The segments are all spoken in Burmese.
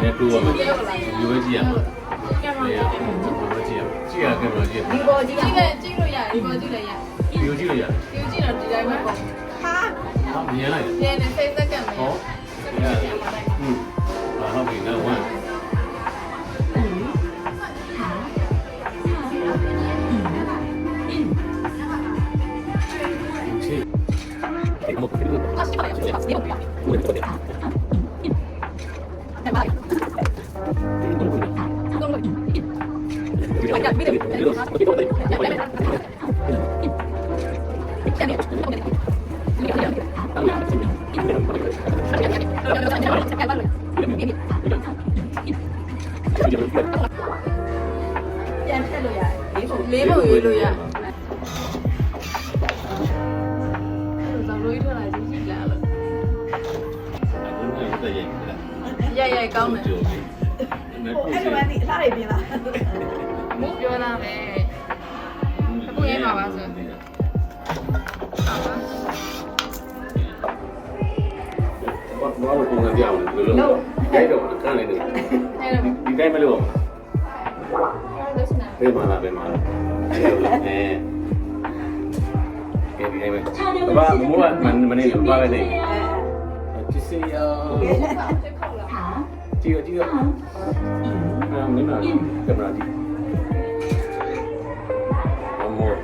နဲ့တူရမယ်ဒီဝဲကြည့်ရမှာကဲမလားကြည့်ရကဲမလားကြည့်ဒီပေါ်ကြည့်လို့ရတယ်ဒီပေါ်ကြည့်လိုက်ရဒီကိုကြည့်လို့ရတယ်ဒီကိုကြည့်တော့ဒီတိုင်းပဲပေါ့ဟာမြင်လိုက်မြင်နေစိတ်သက်ကံမယ်ဟောဟုတ်ပြီနော်ဝမ်းပြန်ထက်လို့ရတယ်လေးပုံရွေးလို့ရတယ်ဇော်လို့ထွက်လာချင်းရှိလာလို့ရိုက်ကောင်းတယ်အဲ့လိုမှဒီအစားတွေပြင်လာမုတ်ပြောလာမယ်အခုရေးမှာပါဆိုဘာလို့ပုံစံပြအောင်လဲလို့ရိုက်တော့ခန်းနေတယ်ဒီတိုင်းမလို့ဘယ်မှာလာအဲဒီတိုင်းပဲဘာမိုးကမနေဘာပဲနေကြည့်စီရောကြည့်ရောမင်းကကင်မရာကြည့်မိုး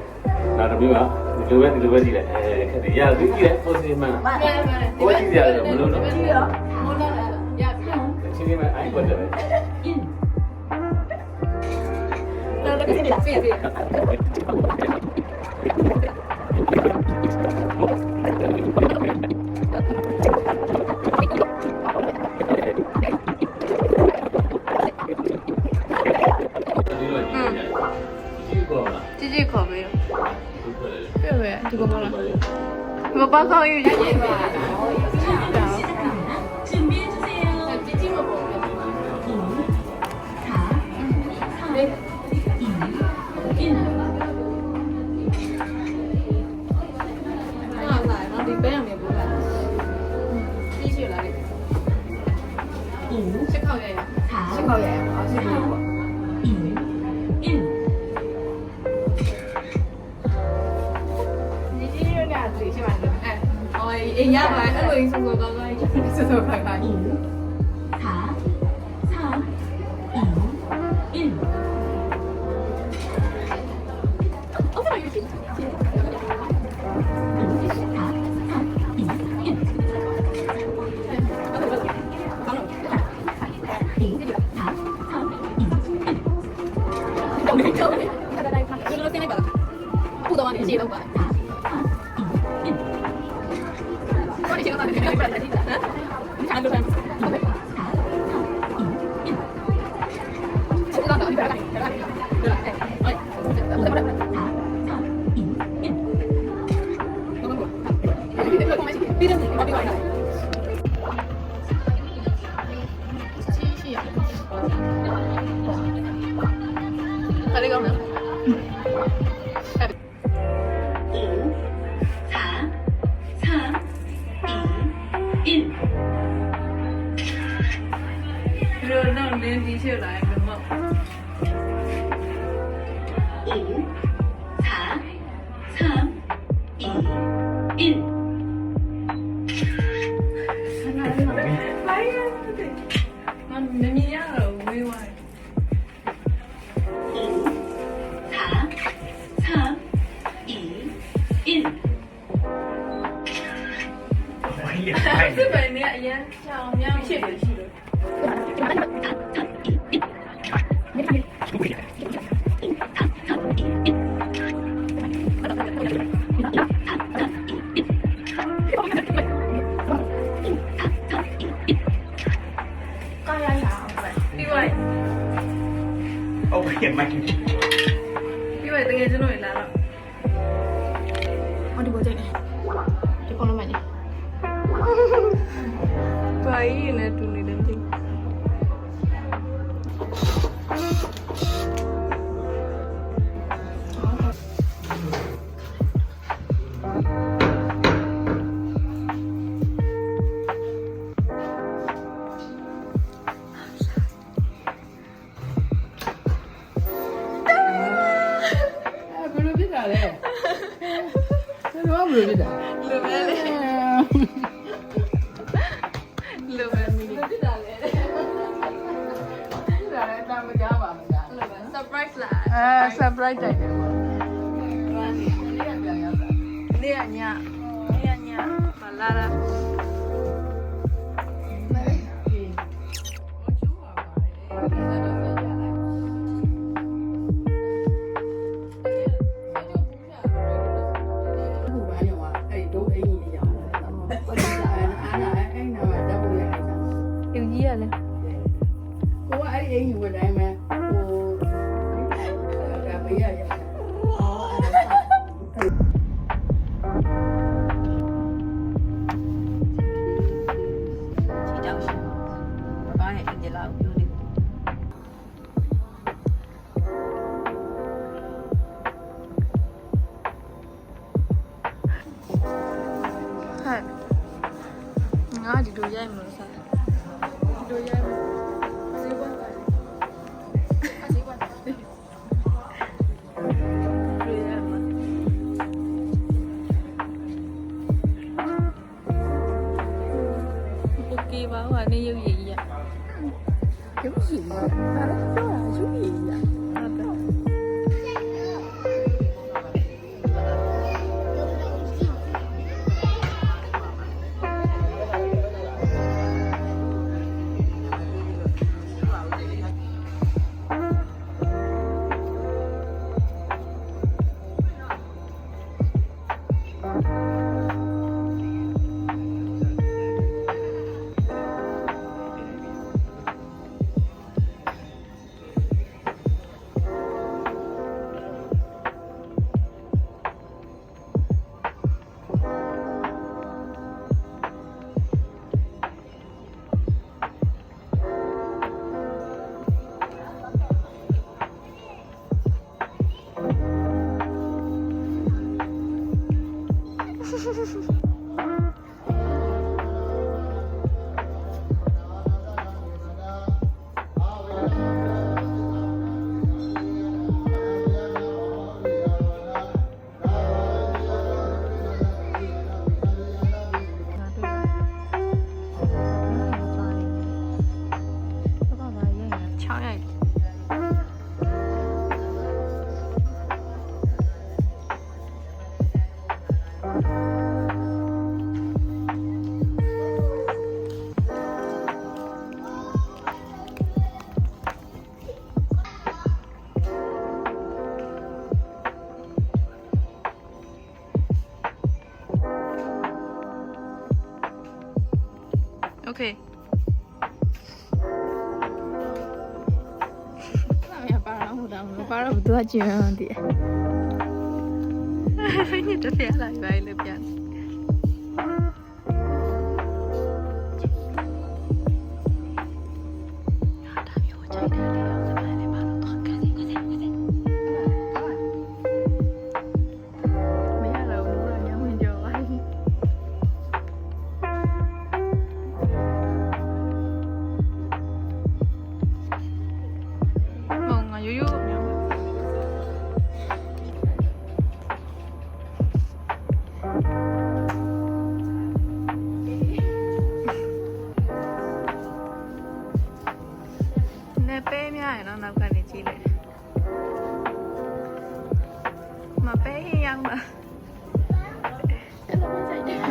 နားတော့ဒီလိုပဲကြည့်လိုက်ခက်တယ်ရကြည့်လိုက်ပိုစီမန်ဘိုးကြည့်ရတယ်မလို့နော်ကြည့်ရောမိုးလာရပြီချင်းချင်းပဲအိုင်ကွက်တယ်ပဲတော့လည်းပြည့်ပြည့်ကြည့်ခေါ်ပေးပြည့်ပဲဒီကောင်မလားမပါကောင်းယူရရေးပါအိမ်ရပါအဲ့လိုဆိုတော့ကောင်းကောင်းဆိုတော့ခိုင်ခိုင်4 这本你也像喵谢本系的。เห็นไหมพี่ใบตะเกียบจะหน่อยแล้วมาดูโปรเจกต์นี่ทุกคนรู้ไหมนี่ไปเนี่ยดูนี่เล่นจริง ဘယ်လိုဖြစ်တာလဲဘယ်လိုဖြစ်တာ လူပဲလေလူပဲမီးဖြစ်တာလေ ဖြစ်တာလဲတာမကြပါမလား surprise လား surprise တိုက်တယ်ပေါ့ နေ့ကညမလာတာလူကြီးရလဲ ကိုကအဲ့ဒီအိမ်ကြီးဝယ်တိုင်းမှာဟိုဒါဘေးရရ ချီတောက်ရှင်ဘာနဲ့အင်ဂျလာကိုပြောနေ ဟဲ့ငါဒီလိုရိုက်မလို့စားဒီလိုရိုက်မဈေးကွက်ပါလေဈေးကွက်ဒီလိုရိုက်မโอเคပါဟာနေရုပ်ရည်ရ ရုပ်ရှင်ဘာလဲပြောတာရုပ်ရှင်ရ ဟုတ်တယ် Okay. 那把人不当，把人不多钱的。你这边来，来那边。ပေးများရနော်နောက်ကနေကြည့်လိုက်မပေးရင်ရောက်မှာအဲ့လိုပဲကြိုက်တ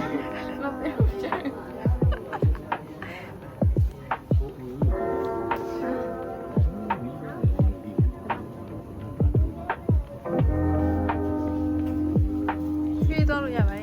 ယ်မပေးဘူးကြိုက်ပြေးတော့လို့ရပါ